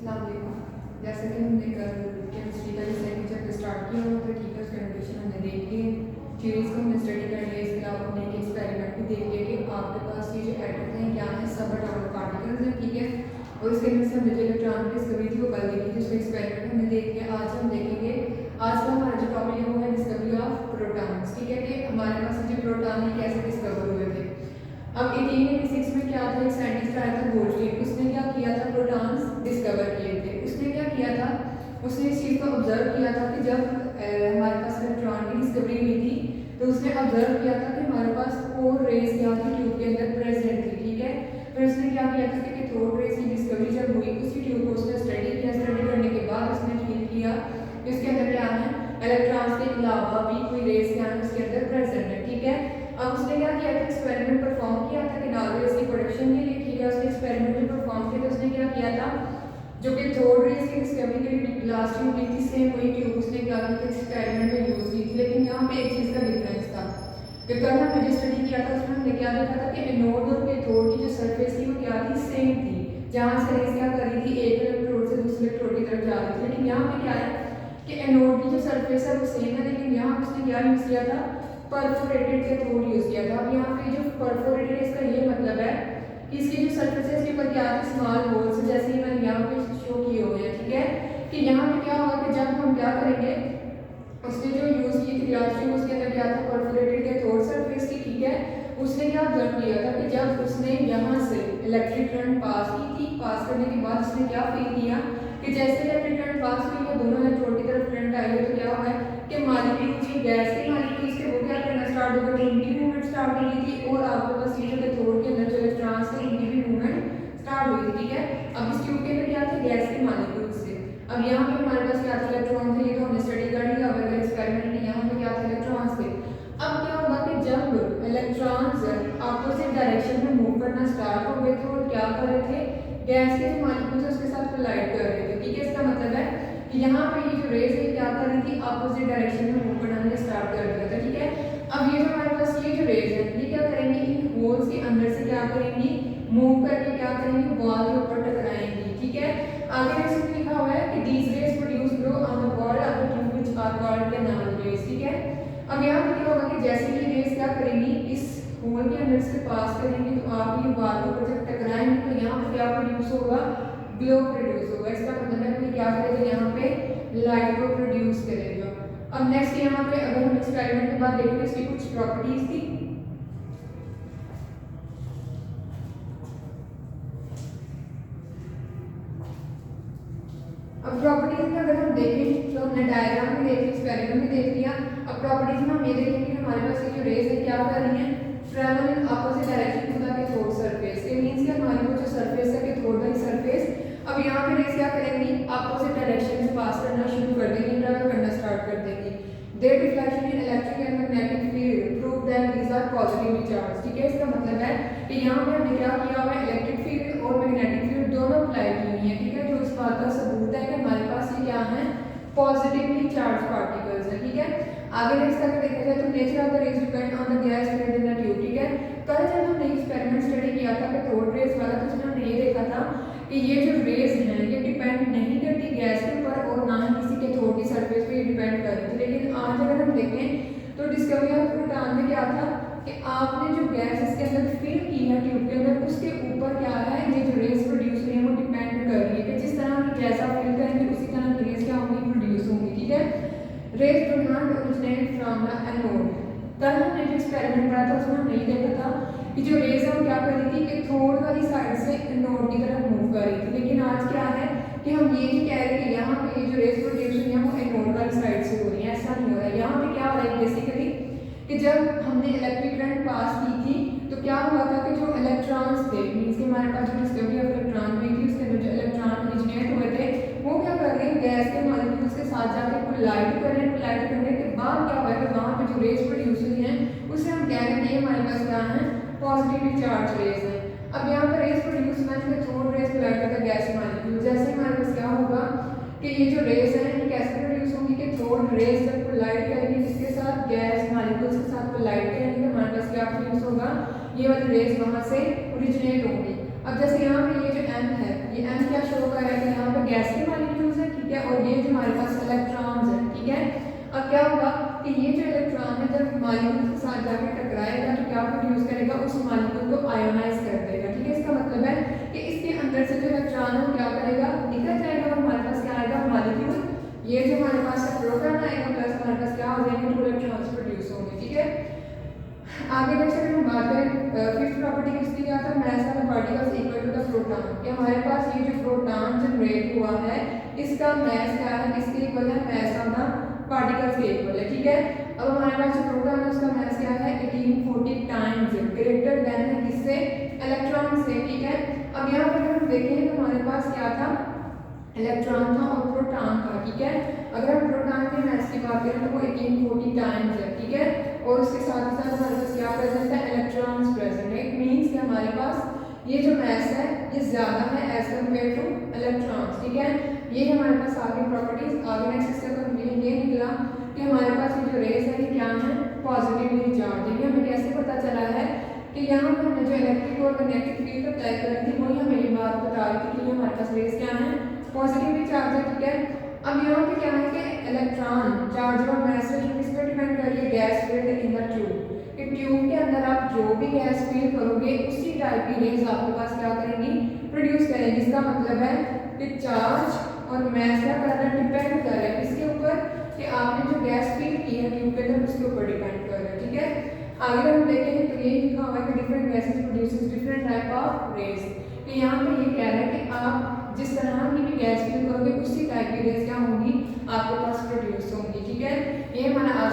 जैसे कि हमने कल केमिस्ट्री का सेकंड चैप्टर स्टार्ट किया हुआ था, ठीक है। उसके नोटेशन हमने देख लिए, थ्योरीज को हमने स्टडी कर लिया। इसके अलावा हमने एक एक्सपेरिमेंट भी देख लिया कि आपके पास ये जो एटम हैं क्या है, सब एटॉमिक पार्टिकल्स हैं, ठीक है। और इसके अंदर से हमने जो इलेक्ट्रॉन की डिस्कवरी थी वो कल देखी थी, उसका एक्सपेरिमेंट हमने देख लिया। आज हम देखेंगे, आज का हमारा जो टॉपिक है वो है डिस्कवरी ऑफ प्रोटॉन्स, ठीक है। कि हमारे पास जो प्रोटॉन है कैसे डिस्कवर हुए थे। अब 1886 में क्या था, एक साइंटिस्ट आया था गोल्डस्टीन, उसने क्या किया था, प्रोटॉन्स डिस्कवर किए थे। उसने क्या किया था, उसने इस चीज़ को ऑब्जर्व किया था कि जब हमारे पास इलेक्ट्रॉन की डिस्कवरी हुई थी तो उसने ऑब्जर्व किया था कि हमारे पास 4 रेज क्या थी ट्यूब के अंदर प्रेजेंट थी, ठीक है। फिर उसने क्या किया था कि कैथोड रेज की डिस्कवरी जब हुई, उसी ट्यूब को उसने स्टडी किया। स्टडी करने के बाद उसने फील किया कि उसके अंदर क्या है, इलेक्ट्रॉन्स के अलावा भी कोई रेज क्या है उसके अंदर प्रेजेंट है, ठीक है। अब उसने क्या किया था, एक्सपेरिमेंट परफॉर्म किया था कि नार्वेज की प्रोडक्शन के लिए, ठीक है। उसने एक्सपेरिमेंट जो परफॉर्म किया था उसने क्या किया था, जो कि थर्ड रेज की डिस्कवरी के लिए लास्ट ट्यूब ली थी, सेम वही ट्यूब उसने क्या की थी, एक्सपेरिमेंट में यूज की थी। लेकिन यहाँ पे एक चीज़ का डिफरेंस था कि कल हमने जो स्टडी किया था उसमें हमने क्या देखा था कि एनोड और कैथोड की जो सरफेस थी वो क्या थी, सेम थी। जहाँ से रेज क्या कर रही थी, एक इलेक्ट्रोड से दूसरे इलेक्ट्रोड की तरफ जा रही थी। लेकिन यहाँ पे क्या है कि एनोड की जो सरफेस है वो सेम है, लेकिन यहाँ उसने क्या यूज किया था, परफोरेटेड कैथोड यूज किया था। अब यहाँ पे जो परफोरेटेड है इसका ये मतलब है कि इसकी जो सरफेस है इसके ऊपर क्या है, स्मॉल होल्स, जैसे ही मैंने यहाँ पे शो किए हुए हैं, ठीक है। कि यहाँ पे क्या होगा कि जब हम क्या करेंगे, उसने जो यूज की थी ग्लास ट्यूब उसके अंदर क्या था, परफोरेटेड कैथोड सरफेस की, ठीक है। उसने क्या ऑब्जर्व किया था कि जब उसने यहाँ से इलेक्ट्रिक करंट पास की थी, पास करने के बाद उसने क्या फील किया कि जैसे इलेक्ट्रिक करंट पास हुई है दोनों इलेक्ट्रोड की तरफ करंट आई है, तो क्या हुआ है कि मॉलिक्यूल्स जो गैस के मॉलिक्यूल्स थे वो क्या करना स्टार्ट हो गए, उनकी मूवमेंट स्टार्ट हो गई थी। और आपके पास ये जो कैथोड के अंदर जो इलेक्ट्रॉन्स थे उनकी भी मूवमेंट स्टार्ट हुई थी, ठीक है। अब इस ट्यूब के अंदर क्या थे, गैस के मॉलिक्यूल्स थे। अब यहाँ पे हमारे पास क्या था, इलेक्ट्रॉन थे, ये तो हमने स्टडी कर लिया। अब अगर एक्सपेरिमेंट में यहाँ पे क्या थे, इलेक्ट्रॉन्स थे। अब क्या होगा कि जब इलेक्ट्रॉन्स अपोजिट डायरेक्शन में मूव करना स्टार्ट हो गए थे और क्या कर रहे थे, गैस के जो मॉलिक्यूल्स उसके साथ कोलाइड कर रहे थे, ठीक है। इसका मतलब है कि यहाँ पे ये जो रेज है क्या कर रही थी, अपोजिट डायरेक्शन में मूव करना स्टार्ट कर दिया था, ठीक है। अब ये जो हमारे पास ये जो रेज है ये क्या करेंगी, इन होल्स के अंदर से क्या करेंगी, मूव करके क्या करेंगी, वॉल के ऊपर टकराएंगी, ठीक है। आगे इसमें लिखा हुआ है कि these rays produce grow on the wall of the tube which are called canal rays, ठीक है। अब यहाँ पे क्या होगा कि जैसे ये रेज क्या करेंगी, इस होल के अंदर से पास करेंगी तो आप ये वॉल के ऊपर जब टकराएंगे तो यहाँ पे क्या प्रोड्यूस होगा, ग्लो प्रोड्यूस होगा। इसका मतलब है कि क्या करेगा, यहाँ पे लाइट को प्रोड्यूस करेगा। अब नेक्स्ट यहाँ पे अगर हम एक्सपेरिमेंट के बाद देखेंगे इसकी कुछ प्रॉपर्टीज थी। अब प्रॉपर्टीज में अगर हम देखें तो हमने डायग्राम में देख लिया, एक्सपेरिमेंट में देख लिया। अब प्रॉपर्टीज में हम ये देखेंगे कि हमारे पास ये जो रेज है क्या कर रही हैं, travel in opposite direction to the cathode surface. ये मींस कि हमारी वो जो सरफेस है कैथोड वाली सरफेस, अब यहाँ पे रेज क्या करेंगी, अपोजिट डायरेक्शन में पास करना शुरू कर देंगी, ट्रैवल करना स्टार्ट कर देंगी। Their reflection in electric and magnetic field prove that these are positively charge, ठीक है। इसका मतलब है कि यहाँ पे हमने क्या किया हुआ है, इलेक्ट्रिक फील्ड और मैग्नेटिक फील्ड दोनों अप्लाई की हुई है, ठीक है। जो इस बात का सबूत है कि हमारे पास ये क्या है, पॉजिटिवली चार्ज पार्टिकल्स है, ठीक है। आगे नेक्स्ट अगर देखा जाए तो nature of the rays depend on the gas filled in the tube, ठीक है। कल जब हमने एक्सपेरिमेंट स्टडी किया था कैथोड रेज वाला तो उसमें हमने ये देखा था कि ये जो रेज हैं ये डिपेंड नहीं करती गैस के ऊपर और ना ही किसी कैथोड की सरफेस पे डिपेंड कर रही थी। लेकिन आज अगर हम देखें तो डिस्कवरी ऑफ प्रोटॉन में क्या था कि आपने जो गैस इसके अंदर फिल की है ट्यूब के अंदर, उसके ऊपर क्या है, ये जो रेज प्रोड्यूस हुई है वो डिपेंड कर रही है कि जिस तरह की जैसा फिल करेंगे उसी तरह की रेज क्या होंगी, प्रोड्यूस होंगी, ठीक है। Rays do not originate from the anode. कल हमने जो एक्सपेरिमेंट करा था उसमें हमने ये देखा था कि जो रेज है वो क्या कर रही थी, कैथोड वाली साइड से एनोड की तरफ मूव कर रही थी। लेकिन आज क्या है कि हम ये नहीं कह रहे कि यहाँ पे ये जो रेज प्रोड्यूस हुई है वो एनोड वाली साइड से हो रही है, ऐसा नहीं हो रहा है। यहाँ पे क्या हो रहा है बेसिकली कि जब हमने इलेक्ट्रिक करंट पास की थी तो क्या हुआ था कि जो इलेक्ट्रॉन्स थे, मींस कि हमारे पास जो डिस्कवरी ऑफ इलेक्ट्रॉन हुई थी उसके अंदर जो इलेक्ट्रॉन ओरिजिनेट हुए थे वो क्या कर रहे हैं, गैस के मॉलिक्यूल्स के साथ जाके कोलाइड कर रहे हैं। कोलाइड करने के बाद क्या हुआ है कि वहाँ पे जो रेज प्रोड्यूस हुई हैं उसे हम कह रहे हैं कि हमारे पास क्या है, पॉजिटिवली चार्ज रेज है। अब यहाँ पर रेज प्रोड्यूस हुआ है कैथोड रेज कोलाइड करता है गैस मॉलिक्यूल, जैसे हमारे पास क्या होगा कि ये जो रेज है ये कैसे प्रोड्यूस होंगी, कैथोड रेज जब कोलाइड करेंगे किसके साथ, गैस मॉलिक्यूल्स के साथ कोलाइड करेंगे तो हमारे पास क्या प्रोड्यूस होगा, ये वाली रेज वहाँ से ओरिजिनेट होंगी। अब जैसे यहाँ पे ये जो m है, ये m क्या शो कर रहा है कि यहाँ पर गैस होगा कि ये जो इलेक्ट्रॉन है जब मॉलिक्यूल के साथ जाकर टकराएगा तो क्या प्रोड्यूस करेगा, उस मॉलिक्यूल को आयोनाइज कर देगा। ठीक है, इसका मतलब है कि इसके अंदर से जो इलेक्ट्रॉन है वो क्या करेगा, निकल जाएगा और हमारे पास क्या आएगा, मॉलिक्यूल। ये जो हमारे पास प्रोटॉन आएगा प्लस हमारे पास क्या हो जाएंगे, 2 इलेक्ट्रॉन्स प्रोड्यूस होंगे। ठीक है, आगे नेक्स्ट अगर हम बात करें फिफ्थ प्रॉपर्टी किसकी, क्या था, mass of particles equal to the proton, कि हमारे पास ये जो प्रोटॉन जनरेट हुआ है इसका मास क्या है, किसके इक्वल है, मास ऑफ द पार्टिकल्स के इक्वल है। ठीक है, अब हमारे पास जो प्रोटॉन है उसका मास क्या है, 1840 टाइम्स ग्रेटर देन है किससे, इलेक्ट्रॉन से। ठीक है, अब यहाँ पर अगर हम देखें तो हमारे पास क्या था, इलेक्ट्रॉन था और प्रोटॉन था। ठीक है, अगर हम प्रोटॉन के मास की बात करें तो वो 1840 टाइम्स है। ठीक है, और उसके साथ ही साथ हमारे पास क्या प्रेजेंट है, इलेक्ट्रॉन्स प्रेजेंट है। इट मींस कि हमारे पास ये जो मास है ये ज्यादा है एज कंपेयर टू इलेक्ट्रॉन्स। ठीक है, ये हमारे पास आगे प्रॉपर्टीज। आगे नेक्स्ट स्टेप पर ये निकला कि हमारे पास ये जो रेज है ये क्या है, पॉजिटिवली चार्ज है। हमें कैसे पता चला है कि यहाँ पर हमें जो इलेक्ट्रिक और मैग्नेटिक फील्ड अप्लाई कर रही थी वही हमें ये बात बता रही थी कि हमारे पास रेज क्या है, पॉजिटिवली चार्ज है। ठीक है, अब यहाँ पे क्या है कि इलेक्ट्रॉन चार्ज और मास है जो किस पे डिपेंड कर रही है, gas field in the tube, कि ट्यूब के अंदर आप जो भी गैस फील करोगे उसी टाइप की रेज आपके पास क्या करेंगी, प्रोड्यूस करेंगी। इसका मतलब है कि चार्ज और मास क्या कर रहा है, डिपेंड कर रहा है इसके ऊपर कि आपने जो गैस फील की है ट्यूब के अंदर उसके ऊपर डिपेंड कर रहा है। ठीक है, आगे हम देखें तो यही लिखा हुआ है कि different gases produces different type of rays. तो यहाँ पे ये कह रहा है कि आप जिस तरह की भी गैस फील करोगे उसी टाइप की रेज क्या होंगी आपके पास प्रोड्यूस होंगी। ठीक है, ये हमारा आज